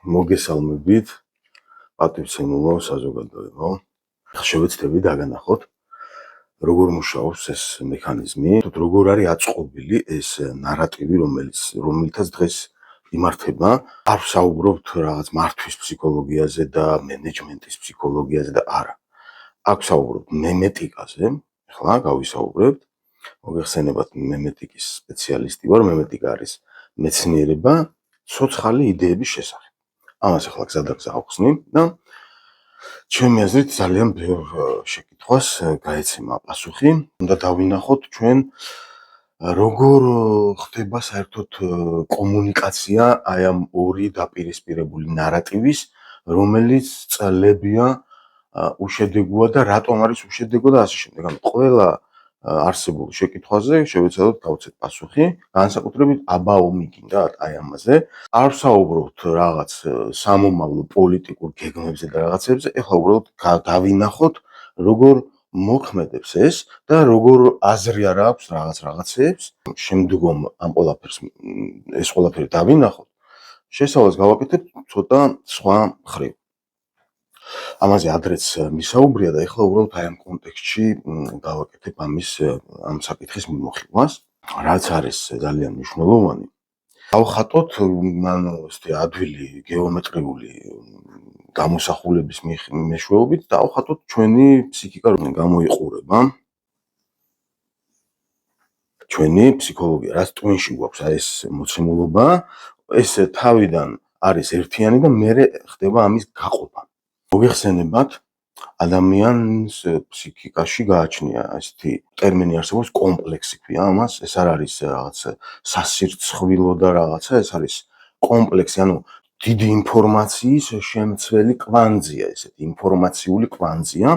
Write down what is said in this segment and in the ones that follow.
მოგესალმებით, პატივცემულო საზოგადოებო. შევეცდები დაგანახოთ, როგორ მუშაობს ეს მექანიზმი, როგორ არის აწყობილი ეს ნარატივი, რომელთაც დღეს იმართება. არ ვსაუბრობთ რაღაც მართვის ფსიქოლოგიაზე და მენეჯმენტის ფსიქოლოგიაზე და არა. აქ ვსაუბრობთ მემეტიკაზე. ახლა გავისაუბრებთ. მოგეხსენებათ, მემეტიკის სპეციალისტი ვარ, მემეტიკა არის მეცნიერება ცოცხალი იდეების შესახებ. ამას ახლა გზადაგზა ავხსნი და ჩემი აზრით ძალიან ბევრ შეკითხვას გაეცემა პასუხი. უნდა დავინახოთ ჩვენ როგორ ხდება საერთოდ კომუნიკაცია აი ამ ორი დაპირისპირებული ნარატივის, რომელიც წლებია უშედეგოა და რატომ არის უშედეგო და ასე შემდეგ. ანუ ყველა არსებულ შეკითხვაზე შევეცადოთ გავცეთ პასუხი, განსაკუთრებით აბაო მიგინდა აი ამაზე. არ ვსაუბრობთ რაღაც სამომავლო პოლიტიკურ გეგმებზე და რაღაცებზე, ეხლა უბრალოდ დავინახოთ, როგორ მოქმედებს ეს და როგორ აზრი არ აქვს რაღაცეებს. შემდგომ ამ ყველაფერს ეს ყველაფერი დავინახოთ, შესავალს გავაკეთებ ცოტა სხვა მხრივ. ამაზე ადრეც მისაუბრია და ეხლა უბრალოდ აი ამ კონტექსტში გავაკეთებ ამ საკითხის მიმოხილვას, რაც არის ძალიან მნიშვნელოვანი. დავხატოთ ადვილი გეომეტრიული გამოსახულების მეშვეობით, დავხატოთ ჩვენი ფსიქიკა რომ გამოიყურება. ჩვენი ფსიქოლოგია, რაც ტვინში გვაქვს აი ეს მოცემულობა, ეს თავიდან არის ერთიანი და მერე ხდება ამის გაყოფა. მოგეხსენებათ, ადამიანის ფსიქიკაში გააჩნია ესეთი ტერმინი არსებობს, კომპლექსი ქვია ამას, ეს არ არის რაღაც სასირცხვილო და რაღაცა, ეს არის კომპლექსი, ანუ დიდი ინფორმაციის შემცველი კვანძია, ესეთი ინფორმაციული კვანძია,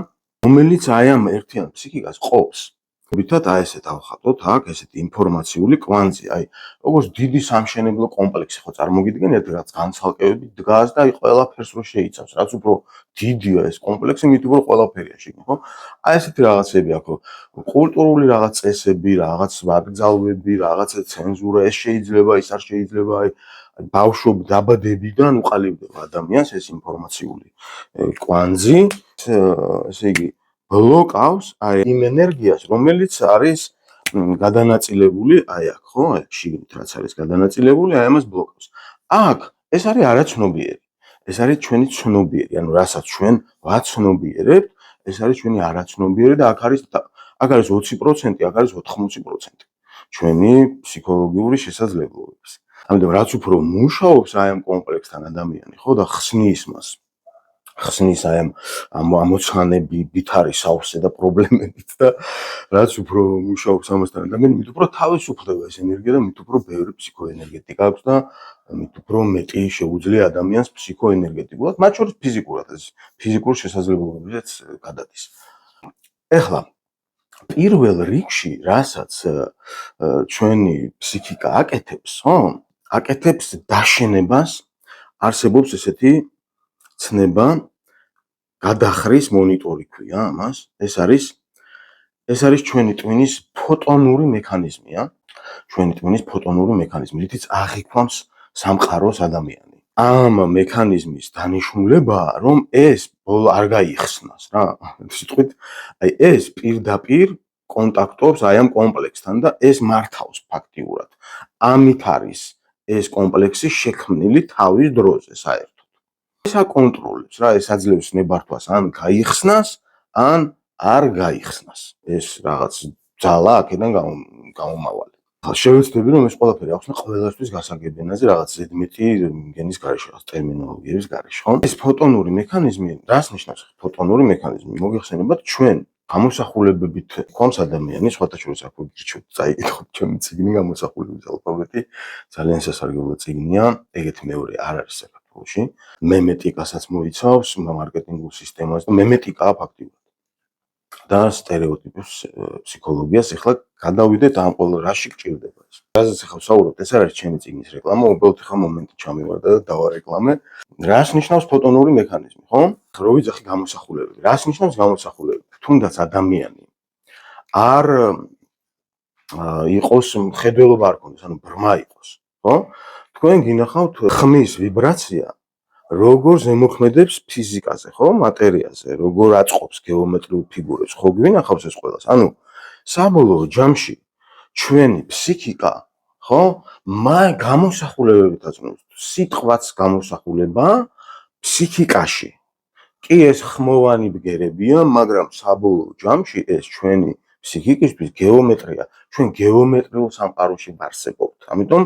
რომელიც აი ამ ერთიან ფსიქიკას ყოფს. თუმცა აი ესე დავხატოთ, აქ ესეთი ინფორმაციული კვანძი, აი როგორც დიდი სამშენებლო კომპლექსი ხო წარმოგიდგენთ, რაც განცალკევებით დგას და აი ყველაფერს რო შეიცავს, რაც უფრო დიდია ეს კომპლექსი, მით უფრო ყველაფერია შეგნი, ხო? აი ესეთი რაღაცები აქ კულტურული რაღაც წესები, რაღაც ვაკრძალვები, რაღაცა ცენზურა, ეს შეიძლება, ის არ შეიძლება, აი ბავშვობ დაბადებიდან უყალიბდება ადამიანს ეს ინფორმაციული კვანძი, ესე იგი ბლოკავს აი იმ ენერგიას, რომელიც არის გადანაწილებული აი აქ, ხო? აი შიგნით რაც არის გადანაწილებული, აი ამას ბლოკავს. აქ ეს არის არაცნობიერი. ეს არის ჩვენი ცნობიერი, ანუ რასაც ჩვენ ვაცნობიერებთ, ეს არის ჩვენი არაცნობიერი და აქ არის 20%, აქ არის 80% ჩვენი ფსიქოლოგიური შესაძლებლობების. ამიტომ რაც უფრო მუშაობს აი ამ კომპლექსთან ადამიანი, ხო და ხსნის მას. ხსნის აი ამ ამოცანებით არის სავსე და პრობლემებით და რაც უფრო მუშაობს ამასთან ადამიანი, მით უფრო თავისუფლდება ეს ენერგია და მით უფრო ბევრი ფსიქოენერგეტიკა აქვს და მით უფრო მეტი შეუძლია ადამიანს ფსიქოენერგეტიკულად, მათ შორის ფიზიკურად, ეს ფიზიკურ შესაძლებლობებზეც გადადის. ეხლა პირველ რიგში, რასაც ჩვენი ფსიქიკა აკეთებს, ხო? აკეთებს დაშენებას, არსებობს ესეთი ცნება, გადახრის მონიტორი ქვია ამას. ეს არის ჩვენი ტვინის ფოტონური მექანიზმია. ჩვენი ტვინის ფოტონური მექანიზმი, რითიც აღიქვამს სამყაროს ადამიანი. ამ მექანიზმის დანიშნულებაა, რომ ეს ბოლო არ გაიხსნას რა. სიტყვით, აი ეს პირდაპირ კონტაქტობს აი ამ კომპლექსთან და ეს მართავს ფაქტიურად. ამით არის ეს კომპლექსი შექმნილი თავის დროზე საერთოდ. ეს აკონტროლებს რა, ეს აძლევს ნებართვას ან გაიხსნას, ან არ გაიხსნას. ეს რაღაც ძალა აქედან გამომავალი. შევეცდები რომ ეს ყველაფერი ახსნა ყველასთვის გასაგები ენაზე, რაღაც ზედმეტი გენის გარეშე, რაღაც ტერმინოლოგიების გარეშე, ხო? ეს ფოტონური მექანიზმი, რას ნიშნავს ფოტონური მექანიზმი? მოგეხსენებათ, ჩვენ გამოსახულებებით გვქონს ადამიანი, სხვათა შორის აქ გირჩევთ, წაიკითხოთ ჩემი წიგნი გამოსახულების ალფაბეტი, ძალიან სასარგებლო წიგნია, ეგეთი მეორე არ არის საქართველოში. მემეტიკასაც მოიცავს, მარკეტინგულ სისტემას და მემეტიკაა ფაქტიურად. და სტერეოტიპებს ფსიქოლოგიას ეხლა გადავიდეთ ამ ყოველ რაში გჭირდება ეს. რაზეც ახლა ვსაუბრობთ, ეს არ არის ჩემი წიგნის რეკლამა, უბრალოდ ახლა მომენტი ჩამივარდა და დავარეკლამე. რას ნიშნავს ფოტონური მექანიზმი, ხო? რო ვიძახი გამოსახულებები. რას ნიშნავს გამოსახულებები? თუნდაც ადამიანი არ იყოს მხედველობა არ ქონდეს, ანუ ბრმა იყოს, ხო? თქვენ გინახავთ ხმის ვიბრაცია, როგორ ზემოქმედებს ფიზიკაზე, ხო, მატერიაზე, როგორ აწყობს გეომეტრიულ ფიგურებს, ხო გვინახავს ეს ყველას. ანუ საბოლოო ჯამში ჩვენი ფსიქიკა, ხო, გამოსახულებებით აწმობს, სიტყვაც გამოსახულება ფსიქიკაში. კი ეს ხმოვანი ბგერებია, მაგრამ საბოლოო ჯამში ეს ჩვენი ფსიქიკისთვის გეომეტრია, ჩვენ გეომეტრიულ სამყაროში ვარსებობთ. ამიტომ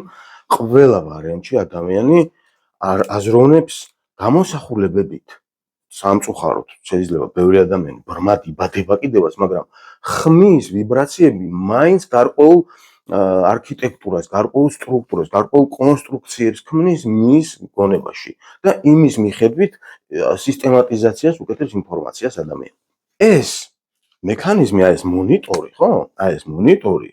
ყველა ვარიანტში ადამიანი აზროვნებს გამოსახულებებით. სამწუხაროდ შეიძლება ბევრი ადამიანი ბრმად იბადება კიდევაც, მაგრამ ხმის ვიბრაციები მაინც გარკვეულ არქიტექტურას, გარკვეულ სტრუქტურას, გარკვეულ კონსტრუქციებს ქმნის მის გონებაში და იმის მიხედვით სისტემატიზაციას უკეთებს ინფორმაციას ადამიანს. ეს მექანიზმი, ეს მონიტორი, ხო? ეს მონიტორი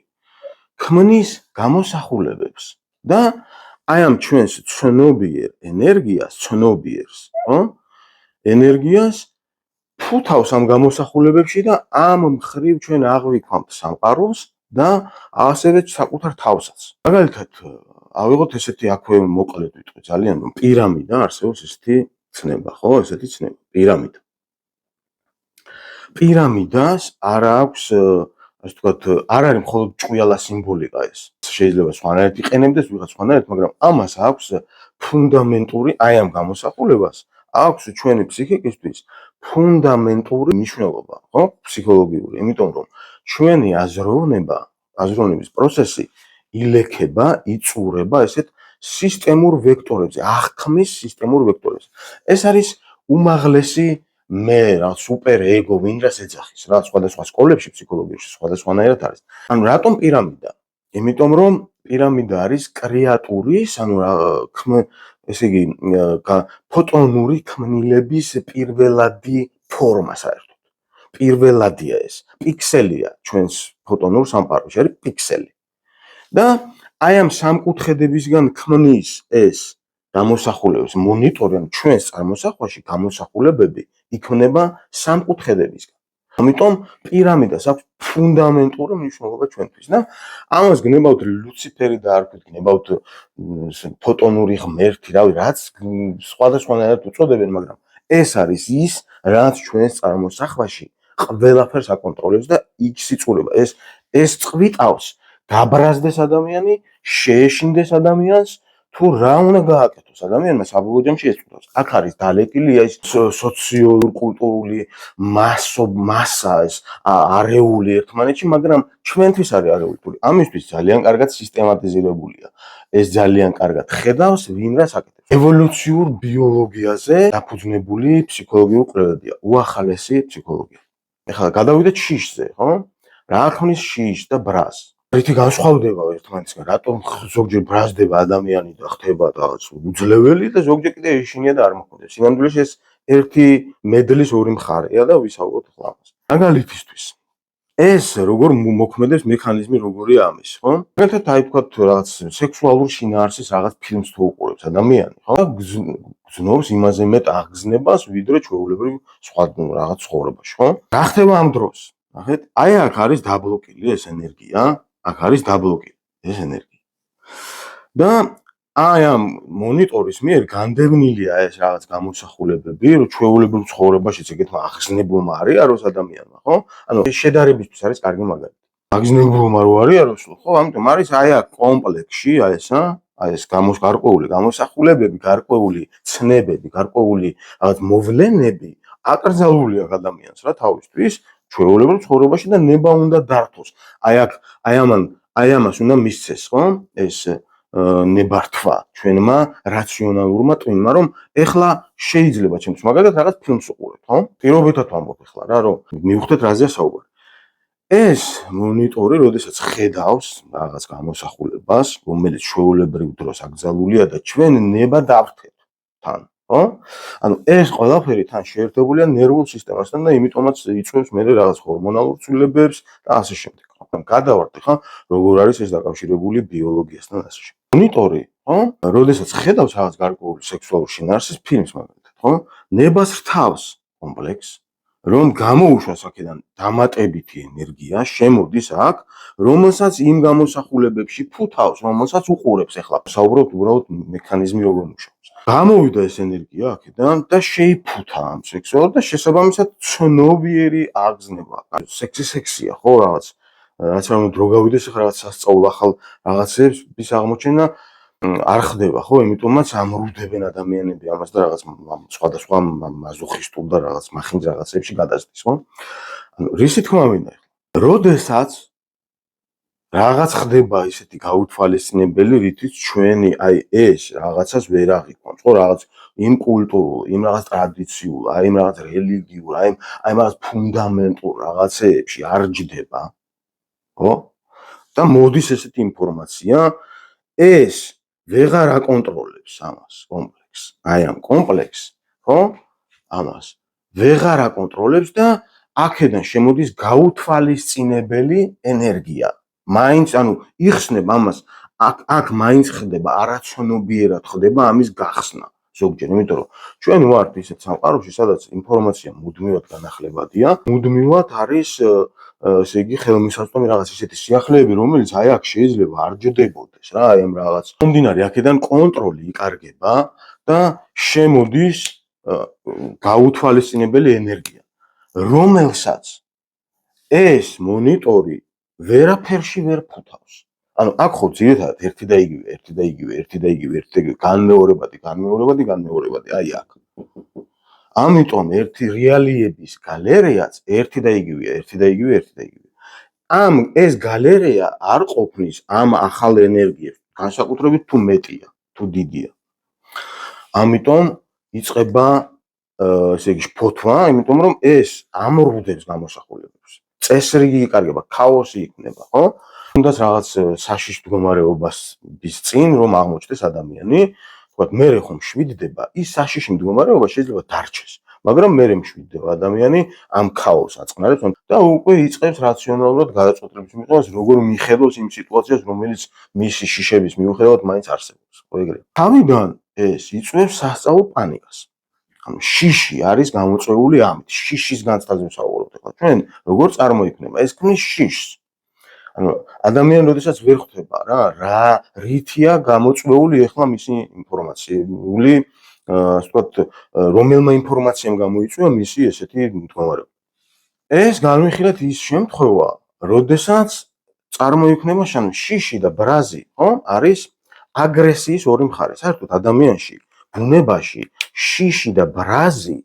ქმნის გამოსახულებებს და ამ ჩვენს ცნობიერ ენერგიას, ცნობიერს, ხო? ენერგიას ფუთავს ამ გამოსახულებებში და ამ მხრივ ჩვენ აღვიქვამთ სამყაროს და ასევე საკუთარ თავსაც. მაგალითად, ავიღოთ ესეთი აქვე მოკლედ ვიტყვი ძალიან, რომ პირამიდა არსებობს ესეთი ცნება, ხო? ესეთი ცნება, პირამიდა. პირამიდას არ აქვს, ასე ვთქვათ, არ არის მხოლოდ ჭვიალა სიმბოლიკა ეს. შეიძლება სხვანაირად იყენებდეს, ვიღაც სხვანაირად, მაგრამ ამას აქვს ფუნდამენტური, აი ამ გამოსახულებას აქვს ჩვენი ფსიქიკისთვის ფუნდამენტური მნიშვნელობა, ხო? ფსიქოლოგიური, იმიტომ რომ ჩვენი აზროვნების პროცესი ილექება, იწურება ესეთ სისტემურ ვექტორებზე, აღქმის სისტემურ ვექტორებზე. ეს არის უმაღლესი მე რა სუპერ ეგო ვინ რას ეძახის რა სხვადასხვა სკოლებში ფსიქოლოგიაში სხვადასხვანაირად არის. ანუ რატომ პირამიდა? იმიტომ რომ პირამიდა არის კრეატურის, ანუ ესე იგი ფოტონური ქმნილების პირველადი ფორმა საერთოდ. პირველადია ეს. პიქსელია ჩვენს ფოტონურ სამყაროში, არის პიქსელი. და აი ამ სამკუთხედებისგან ქმნის ეს გამოსახულების მონიტორი, ან ჩვენს წარმოსახვაში გამოსახულებები იქნება სამკუთხედებისგან. ამიტომ პირამიდას აქვს ფუნდამენტური მნიშვნელობა ჩვენთვის და ამას გნებავთ ლუციფერი და არ გნებავთ ფოტონური ღმერთი, რავი, რაც სხვადასხვანაირად უწოდებენ, მაგრამ ეს არის ის, რაც ჩვენს წარმოსახვაში ყველაფერს აკონტროლებს და იქს იწურება. ეს წვიტავს, გაბრაზდეს ადამიანი, შეეშინდეს ადამიანს, თუ რა უნდა გააკეთოს ადამიანმა საბოლოო ჯამში ეს წვიტავს. აქ არის დალეკილი ეს სოციალური, კულტურული მასა, ეს არეული ერთმანეთში, მაგრამ ჩვენთვის არის არეული. ამისთვის ძალიან კარგად სისტემატიზირებულია. ეს ძალიან კარგად ხედავს, ვინ რას აკეთებს. ევოლუციურ ბიოლოგიაზე დაფუძნებული ფსიქოლოგიური კვლევებია, უახალესი ფსიქოლოგია. ეხლა გადავიდეთ შიშზე, ხო? რა ქმნის შიშს და ბრას? რითი განსხვავდება ერთმანეთისგან? რატომ ზოგჯერ ბრაზდება ადამიანი და ხდება რაღაც უძლეველი და ზოგჯერ კიდე ეშინია და არ მოხდეს? სინამდვილეში ეს ერთი მედლის ორი მხარეა და ვისაუბროთ ახლა ამას. მაგალითისთვის ეს როგორ მოქმედებს მექანიზმი როგორია ამის, ხო? მაგალითად აი ვთქვათ რაღაც სექსუალურ შინაარსის რაღაც ფილმს თუ უყურებს ადამიანი, ხო? გზნობს იმაზე მეტ აღგზნებას, ვიდრე ჩვეულებრივ სხვა რაღაც ცხოვრებაში, ხო? რა ხდება ამ დროს? ნახეთ, აი აქ არის დაბლოკილი ეს ენერგია, აქ არის დაბლოკილი ეს ენერგია. და აი ამ მონიტორის მიერ განდევნილია ეს რაღაც გამოსახულებები, რომ ჩვეულებრივ ცხოვრებაშიც ეგეთმა აღგზნებულმა არ იაროს ადამიანმა, ხო? ანუ ეს შედარებისთვის არის კარგი მაგალითი. აღგზნებულმა რო არ იაროს, ხო? ამიტომ არის აი აქ კომპლექსში, აი ეს გარკვეული გამოსახულებები, გარკვეული ცნებები, გარკვეული რაღაც მოვლენები აკრძალულია ადამიანს რა თავისთვის ჩვეულებრივ ცხოვრებაში და ნება უნდა დართოს. აი ამას უნდა მისცეს, ხო? ეს ნებართვა ჩვენმა რაციონალურმა ტვინმა, რომ ეხლა შეიძლება ჩემთვის მაგალითად რაღაც ფილმს უყურებ, ხო? პირობითად ვამბობ ეხლა რა, რომ მივხვდეთ რაზეა საუბარი. ეს მონიტორი, როდესაც ხედავს რაღაც გამოსახულებას, რომელიც ჩვეულებრივ დროს აკრძალულია და ჩვენ ნება დავხდეთ თან, ხო? ანუ ეს ყველაფერი თან შეერთებულია ნერვულ სისტემასთან და იმიტომაც იწვევს მე რაღაც ჰორმონალურ ცვლილებებს და ასე შემდეგ. გადავარდე ხა, როგორ არის ეს დაკავშირებული ბიოლოგიასთან და ასე შემდეგ. მონიტორი, ხო? როდესაც ხედავს რაღაც გარკვეული სექსუალური შინაარსის ფილმს მაგალითად, ხო? ნებას რთავს კომპლექსს, რომ გამოუშვას აქედან დამატებითი ენერგია, შემოდის აქ, რომელსაც იმ გამოსახულებებში ფუთავს, რომელსაც უყურებს ეხლა. საუბრობთ უბრალოდ მექანიზმი როგორ მუშაობს. გამოვიდა ეს ენერგია აქედან და შეიფუთა ამ სექსუალურად და შესაბამისად ცნობიერი აგზნება. სექსია ხო რაღაც რა დრო გავიდეს ახლა რაღაც სასწავლო ახალ რაღაცებს ის აღმოჩენა არ ხდება ხო, იმიტომაც ამრუდებენ ადამიანები ამას და რაღაც სხვადასხვა მაზოხისტულ და რაღაც მახინჯ რაღაცებში გადასდის, ხო? ანუ რისი თქმა მინდა ახლა? როდესაც რაღაც ხდება ისეთი გაუთვალისწინებელი, რითიც ჩვენი აი ეს რაღაცას ვერ აღიქვამს, ხო, რაღაც იმ კულტურულ, იმ რაღაც ტრადიციულ, აი იმ რაღაც რელიგიურ, აი რაღაც ფუნდამენტურ რაღაცეებში არ ჯდება, ხო? და მოდის ესეთი ინფორმაცია, ეს ვეღარ აკონტროლებს ამას კომპლექსს. აი ამ კომპლექსს, ხო? ამას ვეღარ აკონტროლებს და აქედან შემოდის გაუთვალისწინებელი ენერგია. მაინც ანუ იხსნება ამას, აქ მაინც ხდება არაცნობიერად ხდება ამის გახსნა ზოგჯერ, იმიტომ რომ ჩვენ ვართ ისეთ სამყაროში, სადაც ინფორმაცია მუდმივად განახლებადია, მუდმივად არის ესე იგი ხელმისაწვდომი რაღაც ისეთი სიახლეები, რომელიც აი აქ შეიძლება არ ჯდებოდეს რა, აი ამ რაღაც. მომდინარე აქედან კონტროლი იკარგება და შემოდის გაუთვალისწინებელი ენერგია, რომელსაც ეს მონიტორი ვერაფერში ვერ ფუთავს. ანუ აქ ხო ძირითადად ერთი და იგივე განმეორებადი, აი აქ. ამიტომ ერთი რეალიების გალერეაც ერთი და იგივეა. ამ ეს გალერეა არ ყოფნის ამ ახალ ენერგიებს, განსაკუთრებით თუ მეტია, თუ დიდია. ამიტომ იწყება ესე იგი ფოთვა, იმიტომ რომ ეს ამრუდებს გამოსახულებებს. წესრიგი იკარგება, ქაოსი იქნება, ხო? თუნდაც რაღაც საშიშ მდგომარეობას წინ რომ აღმოჩნდეს ადამიანი, თქვათ მე ხომ შვიდდება, ის საშიში მდგომარეობა შეიძლება დარჩეს, მაგრამ მე მშვიდდება ადამიანი ამ ქაოსს აწყნარებს და უკვე იწყებს რაციონალურად გადაწყვეტილების მიღებას, როგორ მიხედავს იმ სიტუაციას, რომელიც მისი შიშების მიუხედავად მაინც არსებობს, ხო ეგრე. თავიდან ეს იწვევს სასწაულ პანიკას. ანუ შიში არის გამოწვეული ამით, შიშის განცდაზე ვსაუბრობთ ახლა. ჩვენ როგორ წარმოიქმნება? ეს ქმნის შიშს. ანუ ადამიანი როდესაც ვერ ხვდება რა რითია გამოწვეული ახლა მისი ინფორმაციული, ასე ვთქვათ, რომელმა ინფორმაციამ გამოიწვია მისი ესეთი მდგომარეობა. ეს განვიხილეთ ის შემთხვევა, როდესაც წარმოიქმნება შიში და ბრაზი, ხო? არის აგრესიის ორი მხარე. საერთოდ ადამიანში, ბუნებაში შიში და ბრაზი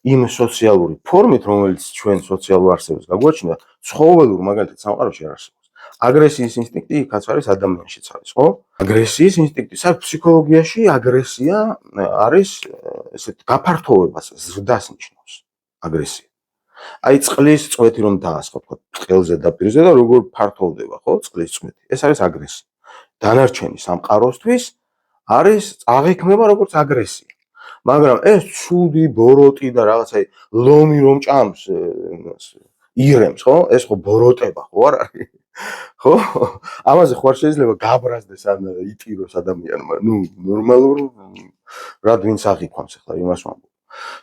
იმ სოციალური ფორმით, რომელიც ჩვენ სოციალურ არსებებს გაგვაჩნია, ცხოველურ მაგალითად სამყაროში არ არსებობს. აგრესიის ინსტინქტი იქაც არის ადამიანშიც არის, ხო? აგრესიის ინსტინქტი, საერთოდ ფსიქოლოგიაში აგრესია არის ესეთ გაფართოვებას, ზრდას ნიშნავს აგრესია. აი წყლის წვეთი რომ დაასხო, თქო, წყლის ზედაპირზე და როგორ ფართოვდება, ხო, წყლის წვეთი. ეს არის აგრესია. დანარჩენი სამყაროსთვის არის აღიქმება როგორც აგრესია. მაგრამ ეს ცუდი ბოროტი და რაღაცა ლომი რომ ჭამს ირემს, ხო? ეს ხო ბოროტება ხო არ არის? ხო? ამაზე ხო არ შეიძლება გაბრაზდეს ან იტიროს ადამიანმა. ნუ ნორმალურ რად ვინც აღიქვამს ახლა იმას ვამბობ.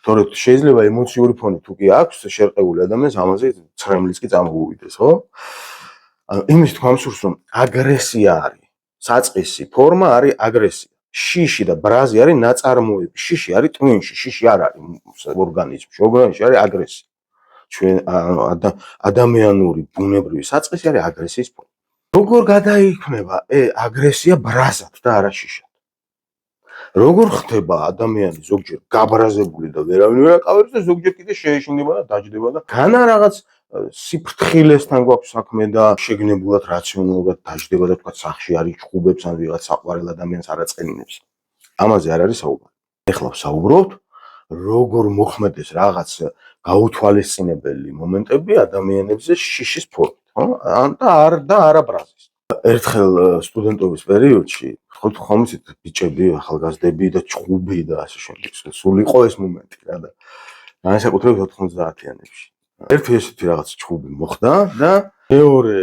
თორე შეიძლება ემოციური ფონი თუ კი აქვს შერყეული ადამიანს, ამაზე ცრემლიც კი წამოუვიდეს, ხო? ანუ იმის თქვა მსურს რომ აგრესია არის. საწყისი ფორმა არის აგრესია. შიში და ბრაზი არის ნაწარმოები. შიში არის ტვინში, შიში არ არის ორგანიზმში. ორგანიზმში არის აგრესია. ჩვენ ადამიანური ბუნებრივი საწყისი არის აგრესიის ფორმა. როგორ გადაიქმნება აგრესია ბრაზად და არა შიშად? როგორ ხდება ადამიანი ზოგჯერ გაბრაზებული და ვერავინ ვერ აკავებს და ზოგჯერ კიდე შეეშინდება და დაჯდება და განა რაღაც სიფრთხილესთან გვაქვს საქმე და შეგნებულად რაციონალურად დაჯდება და თქვა სახში არის ჩხუბებს ან ვიღაც საყვარელ ადამიანს არაწყენინებს. ამაზე არ არის საუბარი. ეხლა ვსაუბრობთ როგორ მოხმედეს რაღაც გაუთვალისწინებელი მომენტები ადამიანებზე შიშის ფორმით, ხო? და არა ბრაზის. ერთხელ სტუდენტობის პერიოდში ხომ იცით ბიჭები, ახალგაზრდები და ჩხუბი და ასე შემდეგ. სულ იყო ეს მომენტი რა და განსაკუთრებით 90-იანებში. ერთი ესეთი რაღაც ჩხუბი მოხდა და მეორე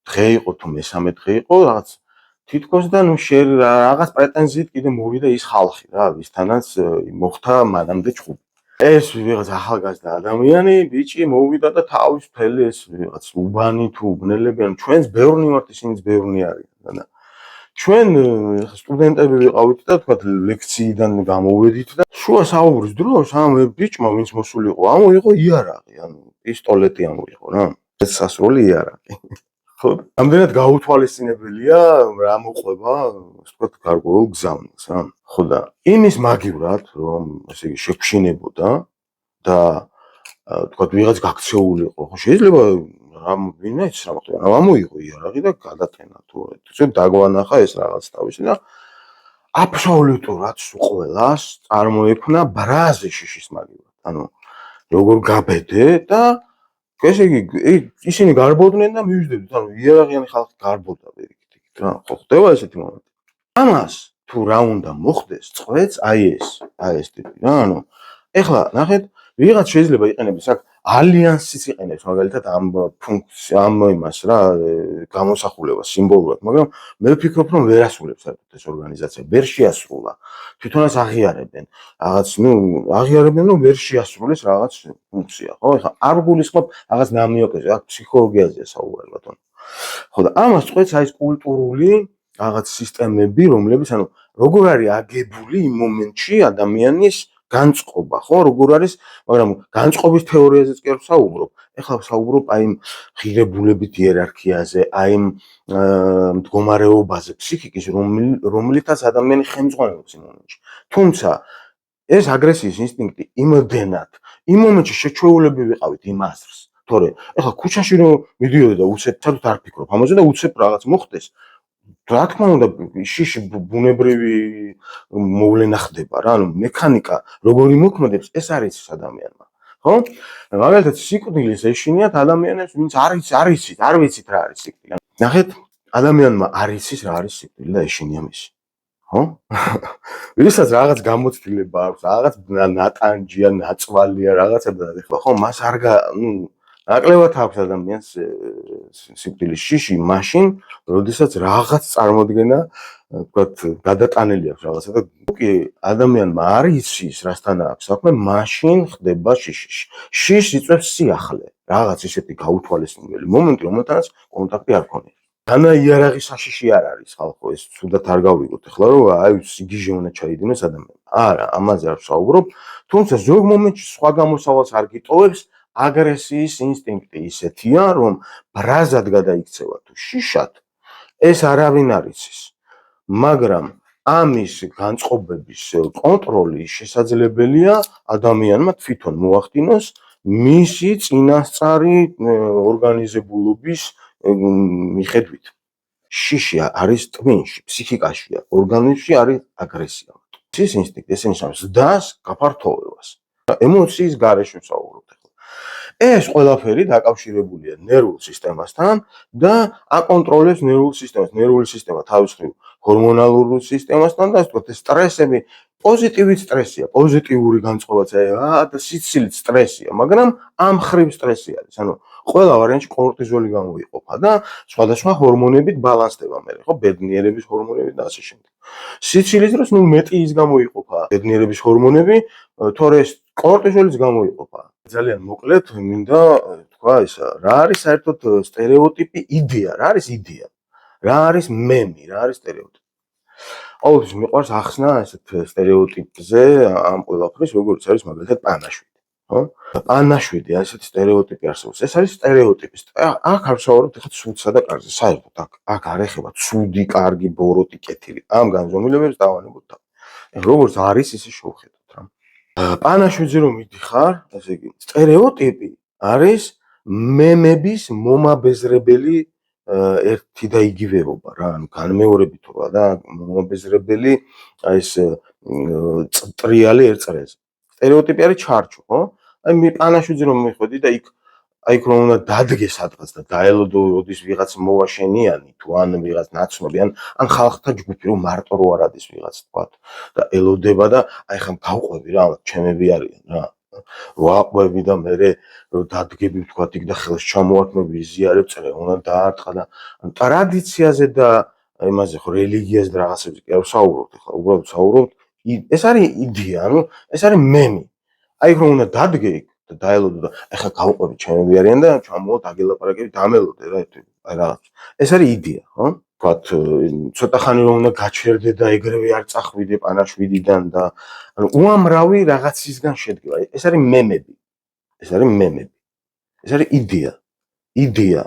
დღე იყო თუ მესამე დღე იყო რაღაც თითქოს და ნუ რაღაც პრეტენზიით კიდე მოვიდა ის ხალხი რა, ვისთანაც მოხდა მანამდე ჩხუბი. ეს ვიღაც ახალგაზრდა ადამიანი, ბიჭი მოვიდა და თავის მთელი ეს ვიღაც უბანი თუ უბნელები, ანუ ჩვენს ბევრნი ვართ, ისინიც ბევრნი არიან და ჩვენ სტუდენტები ვიყავით და თქვა ლექციიდან გამოვედით და შუა საუბრის დროს ამ ბიჭმა ვინც მოსული იყო ამოიღო იარაღი, ანუ პისტოლეტი ამოიღო რა. ეს სასრული იარაღი. ხო, ამდენად გაუთვალისწინებელია რა მოყვება, ასე ვთქვათ, გარკვეულ გზავნილს რა. ხო და იმის მაგივრად, რომ ესე იგი შეგვშინებოდა და თქვათ ვიღაც გაქცეულიყო, ხო შეიძლება რამ ვინმე ის რა მოხდება, ამოიღო იარაღი და გადატენა თუ ისე დაგვანახა ეს რაღაც თავისი და აბსოლუტურად ყველას წარმოექმნა ბრაზი შიშის მაგივრად. ანუ როგორ გაბედე და ესე იგი ისინი გარბოდნენ და მივიждდებით, ანუ იარაღიანი ხალხი გარბოდა ვერიქით რა, ხო ხდება ესეთი მომენტი. ამას თუ რა უნდა მოხდეს, წვეც აი ეს ტიპი რა, ანუ ეხლა ნახეთ, ვიღაც შეიძლება იყენებს აქ ალიანსის იყენებს მაგალითად ამ ფუნქციას, ამ იმას რა, გამოსახულებას სიმბოლურად, მაგრამ მე ვფიქრობ, რომ ვერ ასრულებს საერთოდ ეს ორგანიზაცია, ვერ შეასრულა. თვითონაც აღიარებენ, რაღაც, აღიარებენ, რომ ვერ შეასრულეს რაღაც ფუნქცია, ხო? ეხლა არ გულისხმობ რაღაც ნამიოკეზე, აქ ფსიქოლოგიაზეა საუბარი ბატონო. ხო და ამას წვეც აი ეს კულტურული რაღაც სისტემები, რომლებიც ანუ როგორ არის აგებული იმ მომენტში ადამიანის განწყობა, ხო, როგორ არის, მაგრამ განწყობის თეორიაზეც კი არ ვსაუბრობ. ეხლა ვსაუბრობ აი იმ ღირებულებით იერარქიაზე, აი იმ მდგომარეობაზე ფსიქიკის, რომლითაც ადამიანი ხელმძღვანელობს იმ მომენტში. თუმცა ეს აგრესიის ინსტინქტი იმდენად იმ მომენტში შეჩვეულები ვიყავით იმ აზრს. თორე ეხლა ქუჩაში რომ მიდიოდი და უცებ საერთოდ არ ფიქრობ ამაზე და უცებ რაღაც მოხდეს. რა თქმა უნდა, შიში ბუნებრივი მოვლენა ხდება რა, ანუ მექანიკა როგორი მოქმედებს, ეს არის ადამიანმა, ხო? მაგალითად, სიკვდილის ეშინიათ ადამიანებს, ვინც არ ვიცით რა არის სიკვდილი. ნახეთ, ადამიანმა არ იცის რა არის სიკვდილი და ეშინია მისი. ხო? ვისაც რაღაც გამოცდილება აქვს, რაღაც ნატანჯია, ნაწვალია, რაღაცა და ეხლა ხო, მას არ ნაკლებად აქვს ადამიანს სიკვდილის შიში მაშინ, როდესაც რაღაც წარმოდგენა, ვთქვათ, გადატანილი აქვს რაღაცა და კი ადამიანმა არ იცის რასთან აქვს საქმე, მაშინ ხდება შიში. შიშს იწვევს სიახლე, რაღაც ისეთი გაუთვალისწინებელი მომენტი, რომელთანაც კონტაქტი არ ქონია. ანა იარაღი საშიში არ არის ხალხო, ეს თუნდაც არ გავიგოთ ეხლა რომ აი სიგიჟე უნდა ჩაიდინოს ადამიანმა. არა, ამაზე არ ვსაუბრობ, თუმცა ზოგ მომენტში სხვა გამოსავალს არ გიტოვებს. აგრესიის ინსტინქტი ისეთია, რომ ბრაზად გადაიქცევა თუ შიშად, ეს არავინ არ იცის. მაგრამ ამის განწყობების კონტროლი შესაძლებელია ადამიანმა თვითონ მოახდინოს მისი წინასწარი ორგანიზებულობის მიხედვით. შიში არის ტვინში, ფსიქიკაშია, ორგანიზმში არის აგრესია. ეს ინსტინქტი ეს ნიშნავს ზდას, გაფართოვებას. ემოციის გარეშე ვსაუბრობთ. ეს ყველაფერი დაკავშირებულია ნერვულ სისტემასთან და აკონტროლებს ნერვულ სისტემას. ნერვული სისტემა თავის მხრივ ჰორმონალურ სისტემასთან და ასე ვთქვათ, სტრესები, პოზიტივი სტრესია, პოზიტიური განწყობაც და სიცილით სტრესია, მაგრამ ამ მხრივ სტრესი არის. ანუ ყველა ვარიანტში კორტიზოლი გამოიყოფა და სხვადასხვა ჰორმონებით ბალანსდება მე, ხო, ბედნიერების ჰორმონები და ასე შემდეგ. სიცილის დროს მეტი ის გამოიყოფა ბედნიერების ჰორმონები, თორე კორტიზოლიც გამოიყოფა. ძალიან მოკლედ მინდა თქვა ისა, რა არის საერთოდ სტერეოტიპი, იდეა, რა არის იდეა? რა არის მემი, რა არის სტერეოტიპი? ყოველთვის მიყვარს ახსნა ესეთ სტერეოტიპზე ამ ყველაფრის, როგორც არის მაგალითად პანაშვიდი, ხო? პანაშვიდი, ასეთი სტერეოტიპი არსებობს. ეს არის სტერეოტიპი. აქ არ ვსაუბრობთ ახლა ცუდსა და კარგზე, საერთოდ აქ არ ეხება ცუდი, კარგი, ბოროტი, კეთილი. ამ განზომილებებს დავანებოთ თავი. როგორც არის, ისე შევხედოთ რა. პანაშვიდზე რომ მიდიხარ, ესე იგი, სტერეოტიპი არის მემების მომაბეზრებელი ერთი და იგივეობა რა, ანუ განმეორებითობა და მომაბეზრებელი ეს ტრიალი ერთ წრეზე. სტერეოტიპი არის ჩარჩო, ხო? აი პანაშვიდზე რომ მიხვედი და იქ რომ უნდა დადგე სადღაც და დაელოდო როდის ვიღაც მოვაშენიანი თუ ან ვიღაც ნაცნობი ან ხალხთა ჯგუფი რომ მარტო რო არ არის ვიღაც თქვათ და ელოდება და აი ხომ გავყვები რა ჩემები არიან რა ვაყვები და მე რომ დადგები თქვათ იქ და ხელს ჩამოართმები იზიარებ წრე უნდა დაარტყა და ტრადიციაზე და იმაზე ხო რელიგიაზე და რაღაცებზე კი არ ვსაუბრობთ ახლა უბრალოდ ვსაუბრობთ ეს არის იდეა ანუ ეს არის მემი აი რომ უნდა დადგე იქ და დაელოდო და ეხლა გავყვები ჩემები არიან და ჩამოვა დაგელაპარაკები დამელოდე რა აი რაღაც ეს არის იდეა ხო ვთქვათ, ცოტა ხანი რომ უნდა გაჩერდე და ეგრევე არ წახვიდე პანაშვიდიდან და ანუ უამრავი რაღაცისგან შედგება. ეს არის მემები. ეს არის მემები. ეს არის იდეა.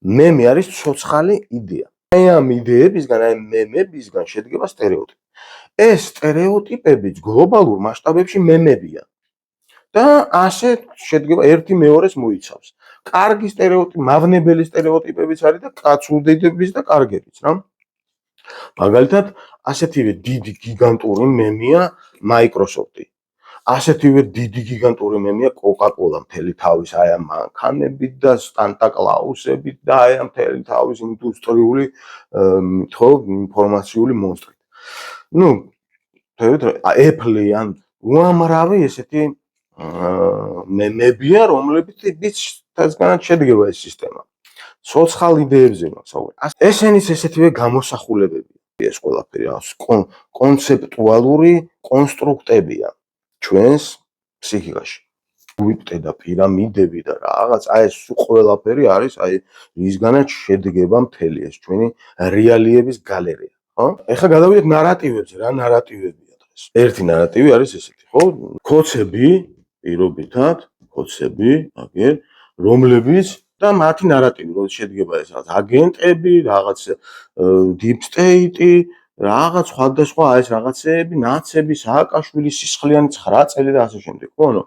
მემი არის ცოცხალი იდეა. აი ამ იდეებისგან, აი მემებისგან შედგება სტერეოტიპი. ეს სტერეოტიპებიც გლობალურ მასშტაბებში მემებია. და ასე შედგება ერთი მეორეს მოიცავს. კარგი სტერეოტიპი, მავნებელი სტერეოტიპებიც არის და კაცუდიდების და კარგებიც, რა. მაგალითად, ასეთივე დიდი გიგანტური მემია Microsoft-ი. ასეთივე დიდი გიგანტური მემია Coca-Cola მთელი თავის აი ამ მანქანებით და Santa Clausებით და აი ამ მთელი თავის ინდუსტრიული ინფორმაციული მონსტრით. ნუ, Apple-ი ან უამრავი ესეთი მემებია, რომლებიც თასგანად შედგება ეს სისტემა. ცოცხალ იდეებზე მაქვს. ესენიც ესეთივე გამოსახულებებია. ეს ყველაფერი კონცეპტუალური კონსტრუქტებია ჩვენს ფსიქიკაში. ვიპტე და პირამიდები და რაღაც, აი ეს ყველაფერი არის, აი რისგანაც შედგება მთელი ეს ჩვენი რეალიების გალერეა, ხო? ეხლა გადავიდეთ ნარატივებზე, რა ნარატივებია დღეს. ერთი ნარატივი არის ესეთი, ხო? ქოცები, პირობითად, აგერ, რომლებიც და მათი ნარატივი, რომელიც შედგება ეს რაღაც აგენტები, რაღაც deep state-ი, რაღაც სხვადასხვა ეს რაღაცეები, ნაცები, სააკაშვილი, სისხლიანი 9 წელი და ასე შემდეგ. ხო, ანუ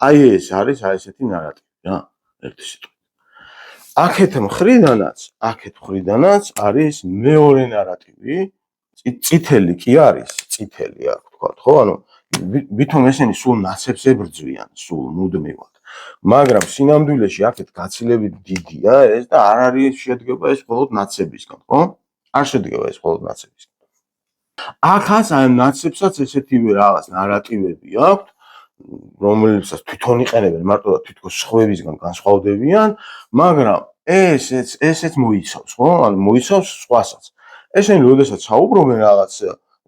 აი ეს არის აი ესეთი ნარატივი, რა, ერთი სიტყვით. აქეთ მხრიდანაც არის მეორე ნარატივი, წითელი კი არის, წითელი აქ თქვათ, ხო, ანუ ვითომ ესენი სულ ნაცებს ებრძვიან, სულ მუდმივად. მაგრამ სინამდვილეში აქეთ გაცილებით დიდია ეს და არ არის შედგება ეს მხოლოდ ნაცებისგან, ხო? არ შედგება ეს მხოლოდ ნაცებისგან. აქაც აი ნაცებსაც ესეთივე რაღაც ნარატივები აქვთ, რომელსაც თვითონ იყენებენ, მარტო და თვითონ სხვებისგან განსხვავდებიან, მაგრამ ესეც მოიცავს, ხო? ანუ მოიცავს სხვასაც. ესენი როდესაც საუბრობენ რაღაც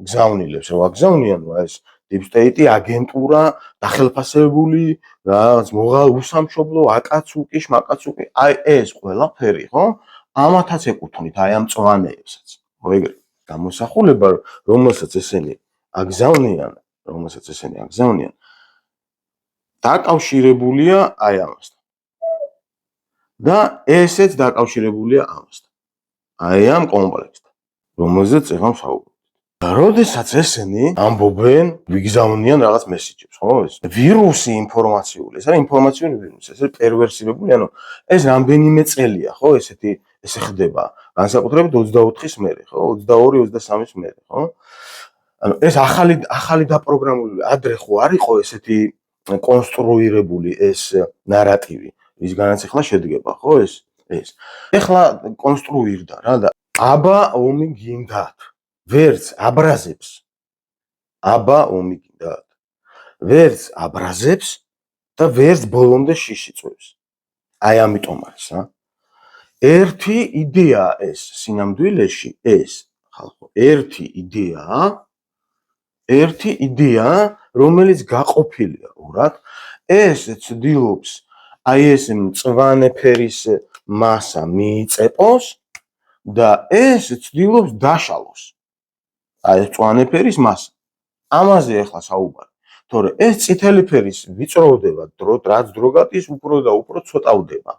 გზავნილებს, რომ აგზავნიან ეს deep state-ი, აგენტურა, დახელფასებული, რაღაც უსამშობლო, აკაცუკი, შმაკაცუკი, აი ეს ყველაფერი, ხო? ამათაც ეკუთვნით, აი ამ წვანეებსაც. ხო, ეგრე. გამოსახულება, რომელსაც ესენი აგზავნიან, დაკავშირებულია აი ამასთან. და ესეც დაკავშირებულია ამასთან. აი ამ კომპლექსთან, რომელზეც ეხლა ვსაუბრობ. როდესაც ესენი ამბობენ, ვიგზავნიან რაღაც მესიჯებს, ხო? ეს ვირუსი ინფორმაციული, ეს არის ინფორმაციული ვირუსი, ეს არის პერვერსირებული, ანუ ეს რამდენიმე წელია, ხო? ესე ხდება, განსაკუთრებით 24-ის მერე, ხო? 22-23-ის მერე, ხო? ანუ ეს ახალი დაპროგრამული, ადრე ხო არ იყო ესეთი კონსტრუირებული ეს ნარატივი, რისგანაც ახლა შედგება, ხო ეს? ეხლა კონსტრუირდა რა და აბა ომი გინდათ. ვერც აბრაზებს. ვერც აბრაზებს და ვერც ბოლომდე შიში წვევს. აი ამიტომ არის, რა. ერთი იდეა ეს სინამდვილეში ეს, ხალხო, ერთი იდეა, რომელიც გაყოფილია ურად, ეს ცდილობს აი ეს მწვანე ფერის მასა მიიწეპოს და ეს ცდილობს დაშალოს. აი ეს მწვანე ფერის მასა. ამაზე ახლა საუბარი. თორე ეს წითელი ფერის ვიწროვდება რაც დრო გადის, უფრო და უფრო ცოტავდება.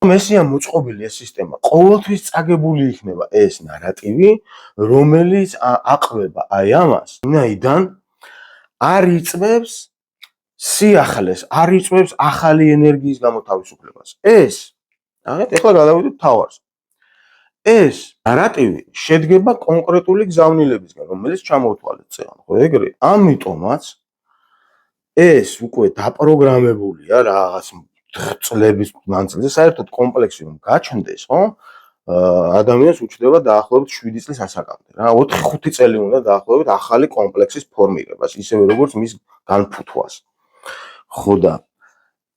ესია მოწყობილი ეს სისტემა. ყოველთვის წაგებული იქნება ეს ნარატივი, რომელიც აყვება აი ამას, ვინაიდან არ იწვევს სიახლეს, არ იწვევს ახალი ენერგიის გამოთავისუფლებას. ეხლა გადავიდეთ თავარს. ეს ნარატივი შედგება კონკრეტული გზავნილებისგან, რომელიც ჩამოვთვალეთ წეღან, ხო ეგრე? ამიტომაც ეს უკვე დაპროგრამებულია რაღაც წლების მანძილზე, საერთოდ კომპლექსი რომ გაჩნდეს, ხო? ადამიანს უჩნდება დაახლოებით 7 წლის ასაკამდე, რა. 4-5 წელი უნდა დაახლოებით ახალი კომპლექსის ფორმირებას, ისევე როგორც მის განფუთვას. ხო და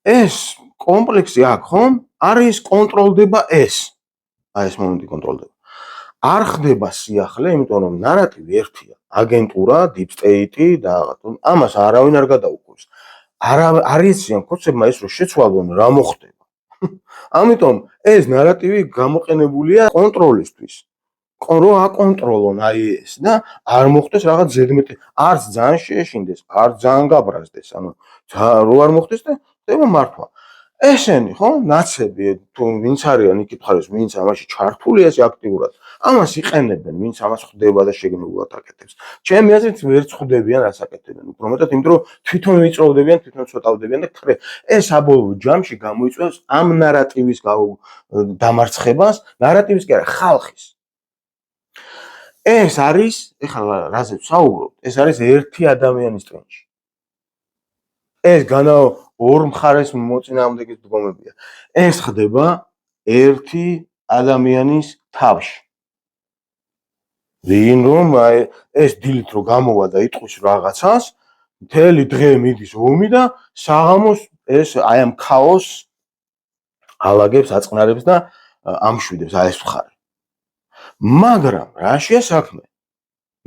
ეს კომპლექსი აქ, ხო? არის კონტროლდება ეს. აი ეს მომენტი კონტროლდება. არ ხდება სიახლე, იმიტომ რომ ნარატივი ერთია. აგენტურა, deep state-ი და რაღაც. ამას არავინ არ გადაუკვირს. არ იციან ქოცებმა ეს რომ შეცვალონ რა მოხდება. ამიტომ ეს ნარატივი გამოყენებულია კონტროლისთვის. რო აკონტროლონ აი ეს და არ მოხდეს რაღაც ზედმეტი, არც ძალიან შეეშინდეს, არც ძალიან გაბრაზდეს, ანუ რო არ მოხდეს და ხდება მართვა. ესენი ხო, ნაცები თუ ვინც არიან იქით ხარეს, ვინც ამაში ჩართულია ესე აქტიურად, ამას იყენებენ, ვინც ამას ხვდება და შეგნებულად აკეთებს. ჩემი აზრით ვერც ხვდებიან რას აკეთებენ, უფრო მეტად იმიტომ რომ თვითონ ვიწროვდებიან, თვითონ ცოტავდებიან და ხრე ეს საბოლოო ჯამში გამოიწვევს ამ ნარატივის დამარცხებას, ნარატივის კი არა, ხალხის. ეს არის, ეხლა რაზეც საუბრობთ, ეს არის ერთი ადამიანის ტვინში. ეს ორ მხარეს მოწინააღმდეგის დგომებია. ეს ხდება ერთი ადამიანის თავში. ვინ რომ ეს დილით რო გამოვა და იტყვის რაღაცას, მთელი დღე მიდის ომი და საღამოს ეს აი ამ ქაოსს ალაგებს, აწყნარებს და ამშვიდებს აი ეს მხარე. მაგრამ რაშია საქმე?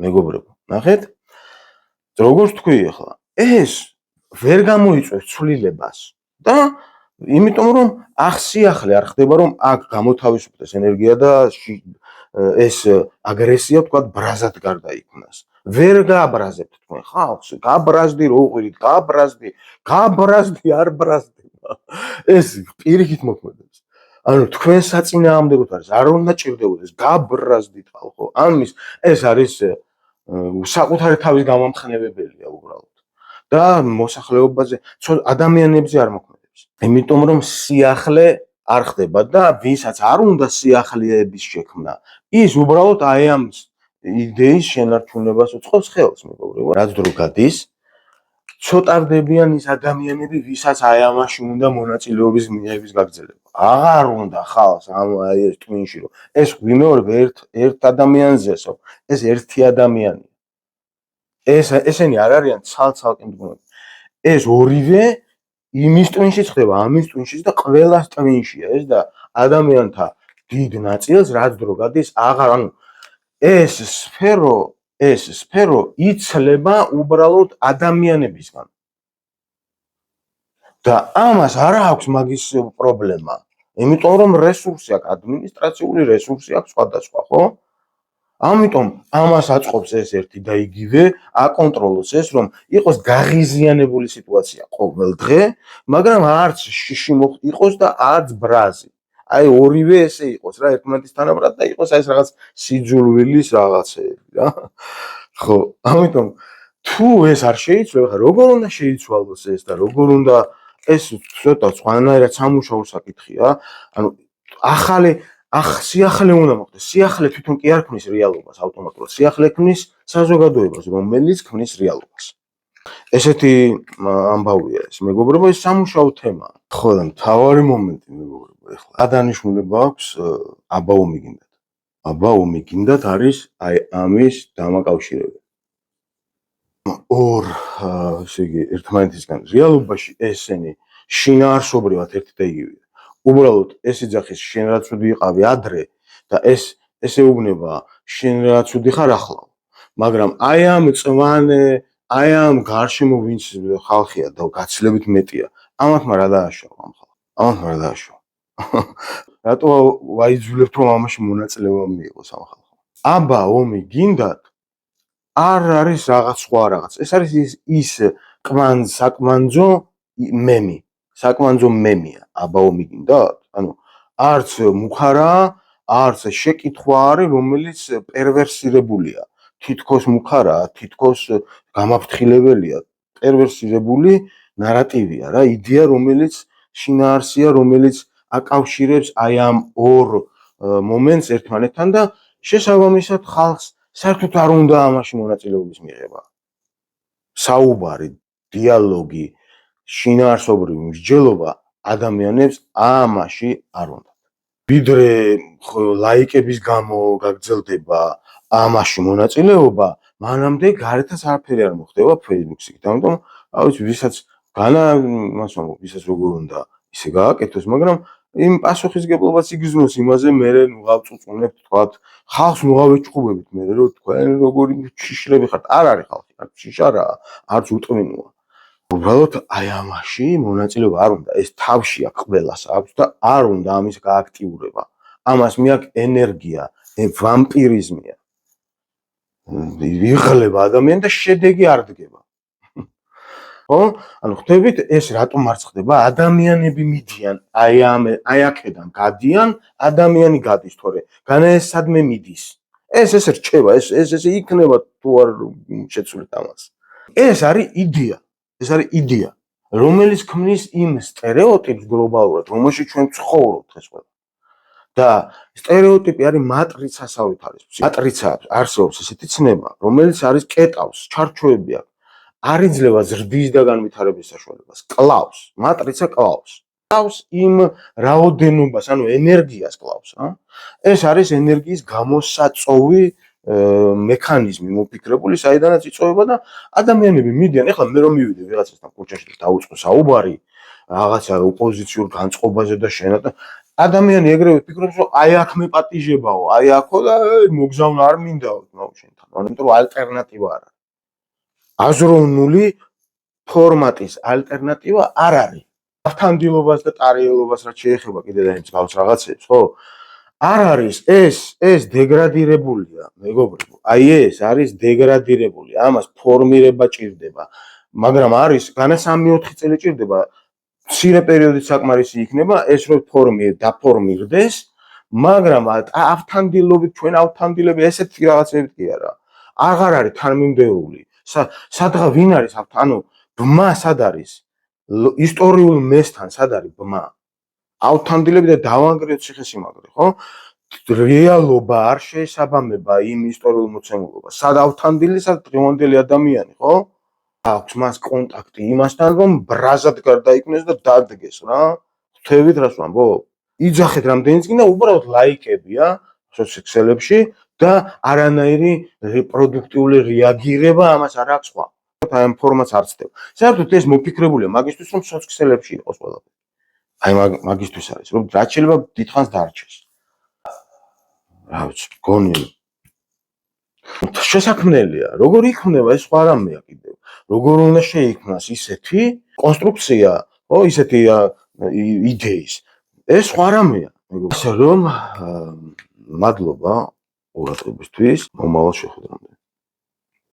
მეგობრებო, ნახეთ? როგორც თქვი ახლა, ეს ვერ გამოიწვევს ცვლილებას და იმიტომ რომ ახსიახლე არ ხდება რომ აქ გამოთავისუფლდეს ენერგია და ეს აგრესია თქვა ბრაზად გარდაიქმნას. ვერ გააბრაზებთ თქვენ ხალხს, გაბრაზდი რო უყურით, გაბრაზდი არ ბრაზდება. ეს პირიქით მოქმედებს. ანუ თქვენ საწინააღმდეგოდ არის, არ უნდა ჭირდებოდეს, გაბრაზდით ხალხო. ამის ეს არის საკუთარი თავის გამამხნევებელია უბრალოდ. და მოსახლეობაზე, ადამიანებზე არ მოქმედებს. იმიტომ რომ სიახლე არ ხდება და ვისაც არ უნდა სიახლეების შექმნა, ის უბრალოდ აი ამ იდეის შენარჩუნებას უწყობს ხელს, მეგობრებო. რაც დრო გადის, ცოტავდებიან ის ადამიანები, ვისაც აი ამაში უნდა მონაწილეობის მიღების გაგრძელება. აღარ უნდა ხალხს აი ეს ტვინში რომ ეს ვიმეორებ ერთ ადამიანზესო, ეს ერთი ადამიანია. ესენი არ არიან ცალ-ცალკე მდგომები. ეს ორივე იმის ტვინშიც ხდება, ამის ტვინშიც და ყველას ტვინშია ეს და ადამიანთა დიდ ნაწილს რაც დრო გადის აღარ ანუ ეს სფერო იცლება უბრალოდ ადამიანებისგან. და ამას არ აქვს მაგის პრობლემა. იმიტომ რომ რესურსი აქვს, ადმინისტრაციული რესურსი აქვს სხვადასხვა, ხო? ამიტომ ამას აწყობს ეს ერთი და იგივე, აკონტროლოს ეს, რომ იყოს გაღიზიანებული სიტუაცია ყოველ დღე, მაგრამ არც შიში იყოს და არც ბრაზი. აი ორივე ესე იყოს რა, ერთმანეთის თანაბრად და იყოს აი ეს რაღაც სიძულვილის რაღაცები რა. ხო, ამიტომ თუ ეს არ შეიცვალა, ხა როგორ უნდა შეიცვალოს ეს და როგორ უნდა ეს ცოტა სხვანაირად სამუშაო საკითხია, ანუ ახალი სიახლე უნდა მოხდეს. სიახლე თვითონ კი არ ქმნის რეალობას ავტომატურად. სიახლე ქმნის საზოგადოებას, რომელიც ქმნის რეალობას. ესეთი ამბავია ეს, მეგობრებო, ეს სამუშაო თემაა. ხო, და მთავარი მომენტი, მეგობრებო, ეხლა დანიშნულება აქვს აბა ომიგინდად. აბა ომიგინდად არის აი ამის დამაკავშირებელი. ესე იგი, ერთმანეთისგან რეალობაში ესენი შინაარსობრივად ერთი და იგივეა. უბრალოდ ეს იძახის შენ რაც უდი იყავი ადრე და ესე უბნება შენ რაც უდი ხარ ახლა. მაგრამ აი ამ წვანე, აი ამ გარშემო ვინც ხალხია და გაცილებით მეტია, ამათმა რა დააშავა ამ ხალხს? ამათმა რა დააშავა? რატო ვაიძულებთ რომ ამაში მონაწილეობა მიიღოს ამ ხალხმა? აბა ომი გინდათ არ არის რაღაც სხვა რაღაც. ეს არის ის საკმანძო მემი. საკმანძო მემია, აბა ომი გინდათ? ანუ არც მუხარაა, არც შეკითხვა არის, რომელიც პერვერსირებულია. თითქოს მუხარაა, თითქოს გამაფრთხილებელია, პერვერსირებული ნარატივია რა, იდეა, რომელიც შინაარსია, რომელიც აკავშირებს აი ამ ორ მომენტს ერთმანეთთან და შესაბამისად ხალხს საერთოდ არ უნდა ამაში მონაწილეობის მიღება. საუბარი, დიალოგი, შინაარსობრივი მსჯელობა ადამიანებს ამაში არ უნდა. ვიდრე ლაიკების გამო გაგრძელდება ამაში მონაწილეობა, მანამდე გარეთაც არაფერი არ მოხდება Facebook-ში. ამიტომ, ვისაც ვისაც როგორ უნდა ისე გააკეთოს, მაგრამ იმ პასუხისგებლობას იგრძნოს იმაზე, მერე ვავწუწუნებთ, თქვათ, ხალხს ვავეჭყობებით, მერე რომ თქვენ როგორი შიშრები ხართ. არ არის ხალხი, არც შიშარაა, არც უტვინოა. უბრალოდ აი ამაში მონაწილეობა არ უნდა, ეს თავში აქ ყველას აქვს და არ უნდა ამის გააქტიურება. ამას მიაქვს ენერგია, ვამპირიზმია. იღლება ადამიანი და შედეგი არ დგება. ხო? ანუ ხვდებით ეს რატომ არ ხდება? ადამიანები მიდიან, აი აქედან გადიან, ადამიანი გადის თორე. განა ეს სადმე მიდის. ეს რჩება, ეს იქნება თუ არ შეცვლით ამას. ეს არის იდეა. ეს არის იდეა, რომელიც ქმნის იმ სტერეოტიპს გლობალურად, რომელშიც ჩვენ ცხოვრობთ ეს ყველა. და სტერეოტიპი არის მატრიცასავით არის. მატრიცა არსებობს ესეთი ცნება, რომელიც არის კეტავს, ჩარჩოები აქვს. არ იძლევა ზრდის და განვითარების საშუალებას. კლავს, მატრიცა კლავს. კლავს იმ რაოდენობას, ანუ ენერგიას კლავს, ეს არის ენერგიის გამოსაწოვი მექანიზმი მოფიქრებული, საიდანაც იწოვება და ადამიანები მიდიან. ეხლა მე რომ მივიდე ვიღაცასთან ქუჩაში და დავუწყო საუბარი რაღაცა ოპოზიციურ განწყობაზე და შენად, ადამიანი ეგრევე ფიქრობს, რომ აი აქ მეპატიჟებაო, აი აქო და მოგზავნა არ მინდაო შენთან. იმიტომ რომ ალტერნატივა არ არის. აზროვნული ფორმატის ალტერნატივა არ არის. ავთანდილობას და ტარიელობას რაც შეეხება კიდე და იმის გავს რაღაცებს, ხო? არ არის ეს დეგრადირებულია, მეგობრებო. აი ეს არის დეგრადირებული. ამას ფორმირება ჭირდება. მაგრამ არის განა 3-4 წელი ჭირდება. მცირე პერიოდით საკმარისი იქნება ეს რომ დაფორმირდეს, მაგრამ ავთანდილობით ჩვენ ავთანდილები ესეთი რაღაცებით კი არა. აღარ არის თანმიმდევრული. სადღა ვინ არის ანუ ბმა სად არის? ისტორიულ მესთან სად არის ბმა? ავთანდილები და დავანგრიოთ ციხესიმაგრე, ხო? რეალობა არ შეესაბამება იმ ისტორიულ მოცემულობას. სად ავთანდილი, სად დღევანდელი ადამიანი, ხო? აქვს მას კონტაქტი იმასთან, რომ ბრაზად გარდაიქმნეს და დადგეს რა. ხვდებით რას ვამბობ? იძახეთ რამდენიც კი და უბრალოდ ლაიკებია სოციალებში და არანაირი რეპროდუქტიული რეაგირება ამას არ აქვს სხვა. აი ამ ფორმას არ ცდება. საერთოდ ეს მოფიქრებულია მაგისთვის, რომ სოციალებში იყოს ყველაფერი. აი მაგისთვის არის, რომ რაც შეიძლება დიდხანს დარჩეს. რა ვიცი, გონი შესაქმნელია. როგორ იქნება ეს სხვა რამეა კიდევ. როგორ უნდა შეიქმნას ისეთი კონსტრუქცია, ხო, ისეთი იდეის. ეს სხვა რამეა. ასე რომ მადლობა ყურადღებისთვის, მომავალ შეხვედრამდე.